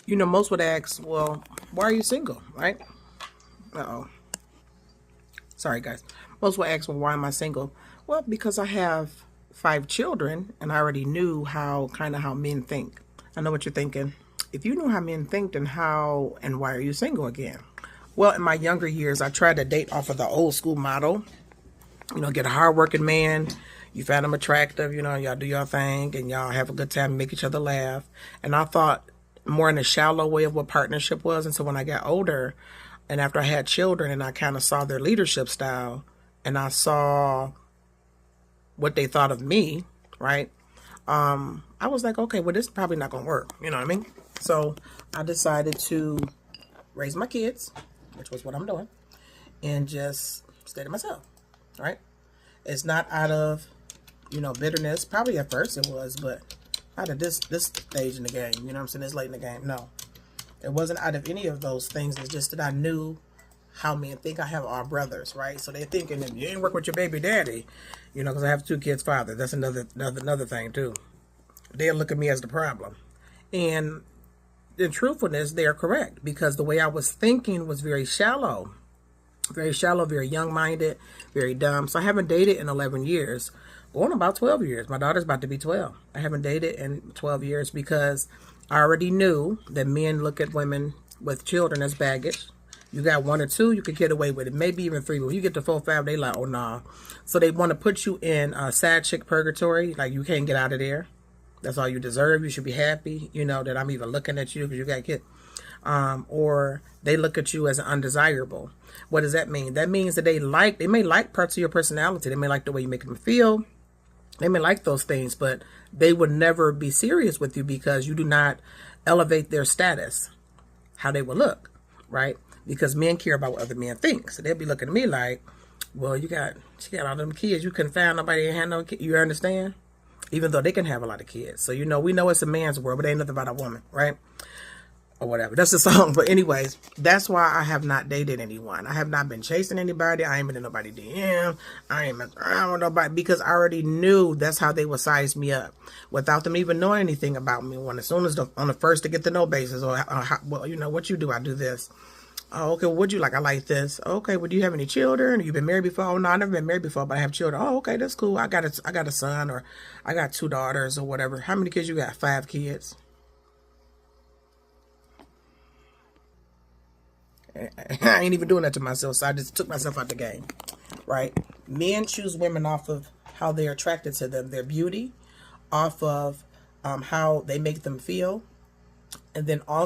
You know, most would ask, well, why are you single, right? Uh-oh. Sorry, guys. Most would ask, well, why am I single? Well, because I have 5 children, and I already knew how men think. I know what you're thinking. If you knew how men think, then how and why are you single again? Well, in my younger years, I tried to date off of the old school model. You know, get a hardworking man. You find him attractive, you know, y'all do your thing and y'all have a good time and make each other laugh. And I thought more in a shallow way of what partnership was. And so when I got older and after I had children and I kind of saw their leadership style and I saw what they thought of me, right? I was like, okay, well, this is probably not going to work. You know what I mean? So I decided to raise my kids, which was what I'm doing, and just stay to myself, right? It's not out of, you know, bitterness. Probably at first it was, but not at this stage in the game. You know what I'm saying? This late in the game. No. It wasn't out of any of those things. It's just that I knew how men think. I have all brothers, right? So they're thinking, if you ain't work with your baby daddy, you know, because I have 2 kids' father. That's another thing too. They'll look at me as the problem. And in truthfulness, they are correct because the way I was thinking was very shallow, very young-minded, very dumb. So I haven't dated in 11 years, going about 12 years. My daughter's about to be 12. I haven't dated in 12 years because I already knew that men look at women with children as baggage. You got 1 or 2, you could get away with it. Maybe even 3. But when you get to 4, 5, they like, oh, nah. So they want to put you in sad chick purgatory. Like, you can't get out of there. That's all you deserve. You should be happy, you know, that I'm even looking at you because you got kids. Or they look at you as undesirable. What does that mean? That means that they may like parts of your personality. They may like the way you make them feel. They may like those things, but they would never be serious with you because you do not elevate their status, how they will look, right? Because men care about what other men think. So they'll be looking at me like, well, she got all them kids. You couldn't find nobody that had no kids. You understand? Even though they can have a lot of kids. So, you know, we know it's a man's world, but it ain't nothing about a woman, right? Or whatever. That's the song. But anyways, that's why I have not dated anyone. I have not been chasing anybody. I ain't been in nobody DM. I ain't been around with nobody because I already knew that's how they would size me up without them even knowing anything about me. When as soon as on the first to get to know basis or well, you know, what you do, I do this. Oh, okay. Well, what'd you like? I like this. Okay. Well, do you have any children? You've been married before? Oh, no, I've never been married before, but I have children. Oh, okay. That's cool. I got a son or I got 2 daughters or whatever. How many kids you got? 5 kids. I ain't even doing that to myself. So I just took myself out the game, right? Men choose women off of how they're attracted to them, their beauty, off of how they make them feel. And then also